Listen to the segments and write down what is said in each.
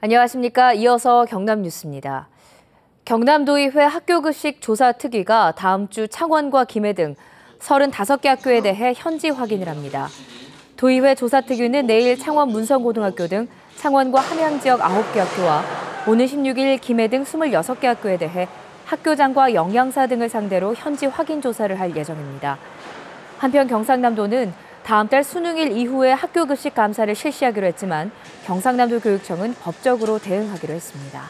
안녕하십니까. 이어서 경남 뉴스입니다. 경남도의회 학교급식 조사특위가 다음 주 창원과 김해 등 35개 학교에 대해 현지 확인을 합니다. 도의회 조사특위는 내일 창원 문성고등학교 등 창원과 함양 지역 9개 학교와 오는 16일 김해 등 26개 학교에 대해 학교장과 영양사 등을 상대로 현지 확인 조사를 할 예정입니다. 한편 경상남도는 다음 달 수능일 이후에 학교급식 감사를 실시하기로 했지만 경상남도 교육청은 법적으로 대응하기로 했습니다.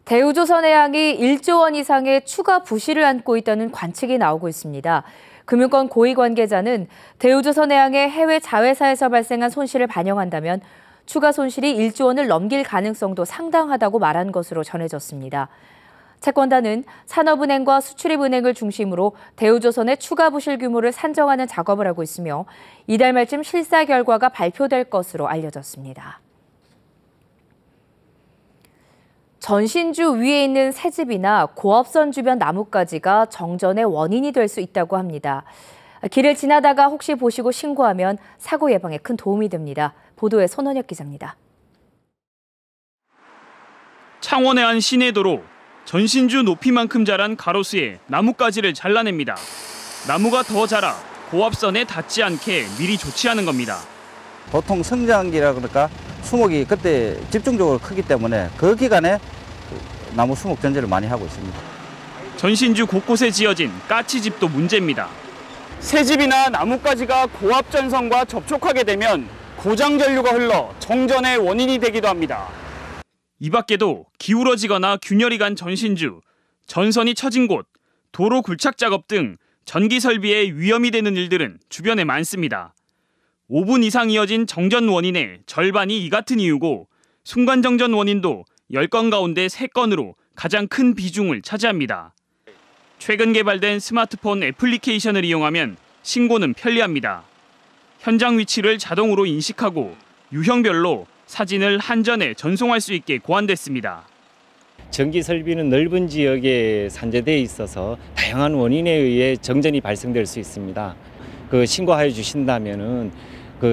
대우조선해양이 1조 원 이상의 추가 부실을 안고 있다는 관측이 나오고 있습니다. 금융권 고위 관계자는 대우조선해양의 해외 자회사에서 발생한 손실을 반영한다면 추가 손실이 1조 원을 넘길 가능성도 상당하다고 말한 것으로 전해졌습니다. 채권단은 산업은행과 수출입은행을 중심으로 대우조선의 추가 부실 규모를 산정하는 작업을 하고 있으며 이달 말쯤 실사 결과가 발표될 것으로 알려졌습니다. 전신주 위에 있는 새집이나 고압선 주변 나뭇가지가 정전의 원인이 될 수 있다고 합니다. 길을 지나다가 혹시 보시고 신고하면 사고 예방에 큰 도움이 됩니다. 보도에 손원혁 기자입니다. 창원의 한 시내도로 전신주 높이만큼 자란 가로수에 나뭇가지를 잘라냅니다. 나무가 더 자라 고압선에 닿지 않게 미리 조치하는 겁니다. 보통 성장기라 그럴까 수목이 그때 집중적으로 크기 때문에 그 기간에 나무 수목 전제를 많이 하고 있습니다. 전신주 곳곳에 지어진 까치집도 문제입니다. 새집이나 나뭇가지가 고압 전선과 접촉하게 되면 고장 전류가 흘러 정전의 원인이 되기도 합니다. 이 밖에도 기울어지거나 균열이 간 전신주, 전선이 처진 곳, 도로 굴착 작업 등 전기 설비에 위험이 되는 일들은 주변에 많습니다. 5분 이상 이어진 정전 원인의 절반이 이 같은 이유고 순간 정전 원인도 10건 가운데 3건으로 가장 큰 비중을 차지합니다. 최근 개발된 스마트폰 애플리케이션을 이용하면 신고는 편리합니다. 현장 위치를 자동으로 인식하고 유형별로 사진을 한전에 전송할 수 있게 고안됐습니다. 전기 설비는 넓은 지역에 산재되어 있어서 다양한 원인에 의해 정전이 발생될 수 있습니다. 신고하여 주신다면은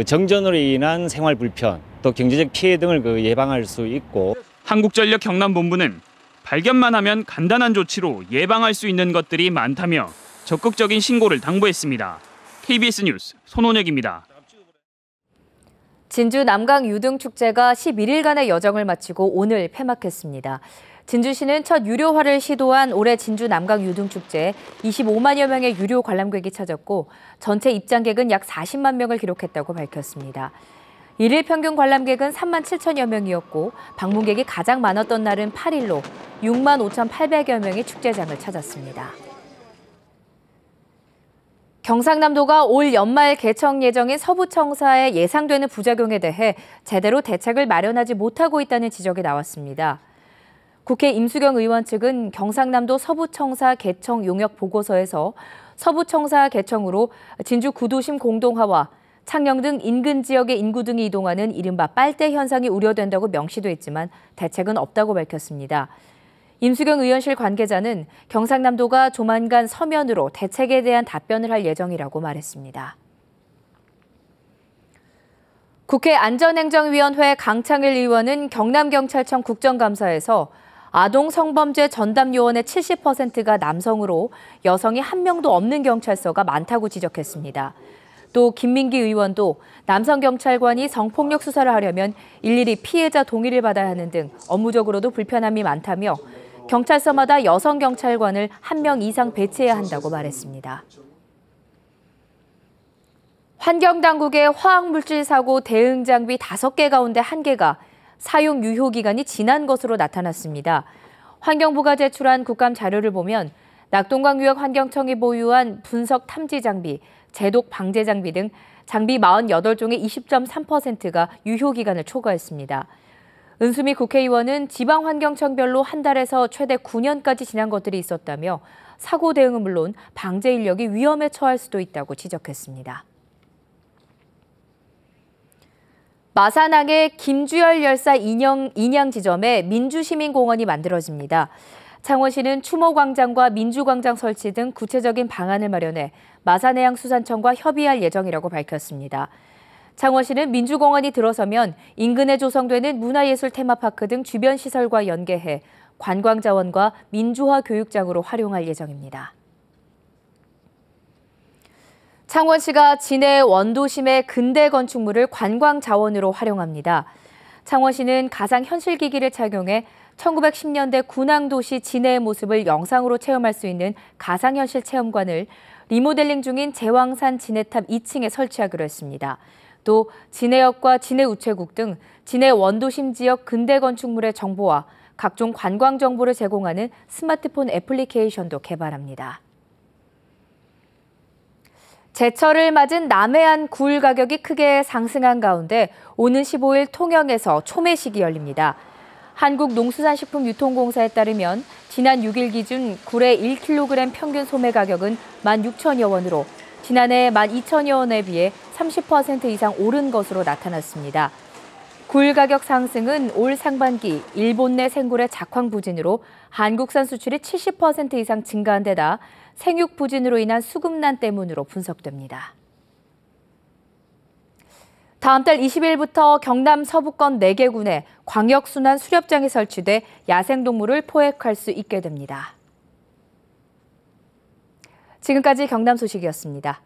정전으로 인한 생활 불편, 또 경제적 피해 등을 예방할 수 있고. 한국전력 경남본부는 발견만 하면 간단한 조치로 예방할 수 있는 것들이 많다며 적극적인 신고를 당부했습니다. KBS 뉴스 손원혁입니다. 진주 남강유등축제가 11일간의 여정을 마치고 오늘 폐막했습니다. 진주시는 첫 유료화를 시도한 올해 진주 남강유등축제에 25만여 명의 유료 관람객이 찾았고 전체 입장객은 약 40만 명을 기록했다고 밝혔습니다. 일일 평균 관람객은 3만 7천여 명이었고 방문객이 가장 많았던 날은 8일로 6만 5,800여 명이 축제장을 찾았습니다. 경상남도가 올 연말 개청 예정인 서부청사의 예상되는 부작용에 대해 제대로 대책을 마련하지 못하고 있다는 지적이 나왔습니다. 국회 임수경 의원 측은 경상남도 서부청사 개청 용역 보고서에서 서부청사 개청으로 진주 구도심 공동화와 창녕 등 인근 지역의 인구 등이 이동하는 이른바 빨대 현상이 우려된다고 명시돼 있지만 대책은 없다고 밝혔습니다. 임수경 의원실 관계자는 경상남도가 조만간 서면으로 대책에 대한 답변을 할 예정이라고 말했습니다. 국회 안전행정위원회 강창일 의원은 경남경찰청 국정감사에서 아동 성범죄 전담 요원의 70%가 남성으로 여성이 한 명도 없는 경찰서가 많다고 지적했습니다. 또 김민기 의원도 남성 경찰관이 성폭력 수사를 하려면 일일이 피해자 동의를 받아야 하는 등 업무적으로도 불편함이 많다며 경찰서마다 여성 경찰관을 1명 이상 배치해야 한다고 말했습니다. 환경당국의 화학물질 사고 대응 장비 5개 가운데 1개가 사용 유효 기간이 지난 것으로 나타났습니다. 환경부가 제출한 국감 자료를 보면 낙동강유역 환경청이 보유한 분석 탐지 장비, 제독 방제 장비 등 장비 48종의 20.3%가 유효 기간을 초과했습니다. 은수미 국회의원은 지방환경청별로 한 달에서 최대 9년까지 지난 것들이 있었다며 사고 대응은 물론 방제 인력이 위험에 처할 수도 있다고 지적했습니다. 마산항의 김주열 열사 인양 지점에 민주시민공원이 만들어집니다. 창원시는 추모광장과 민주광장 설치 등 구체적인 방안을 마련해 마산해양수산청과 협의할 예정이라고 밝혔습니다. 창원시는 민주공원이 들어서면 인근에 조성되는 문화예술 테마파크 등 주변 시설과 연계해 관광자원과 민주화 교육장으로 활용할 예정입니다. 창원시가 진해 원도심의 근대 건축물을 관광 자원으로 활용합니다. 창원시는 가상현실기기를 착용해 1910년대 군항도시 진해의 모습을 영상으로 체험할 수 있는 가상현실 체험관을 리모델링 중인 제왕산 진해탑 2층에 설치하기로 했습니다. 또 진해역과 진해우체국 등 진해 원도심 지역 근대 건축물의 정보와 각종 관광 정보를 제공하는 스마트폰 애플리케이션도 개발합니다. 제철을 맞은 남해안 굴 가격이 크게 상승한 가운데 오는 15일 통영에서 초매식이 열립니다. 한국농수산식품유통공사에 따르면 지난 6일 기준 굴의 1kg 평균 소매 가격은 16,000여 원으로 지난해 12,000여 원에 비해 30% 이상 오른 것으로 나타났습니다. 굴 가격 상승은 올 상반기 일본 내 생굴의 작황 부진으로 한국산 수출이 70% 이상 증가한 데다 생육 부진으로 인한 수급난 때문으로 분석됩니다. 다음 달 20일부터 경남 서부권 4개 군에 광역순환 수렵장이 설치돼 야생동물을 포획할 수 있게 됩니다. 지금까지 경남 소식이었습니다.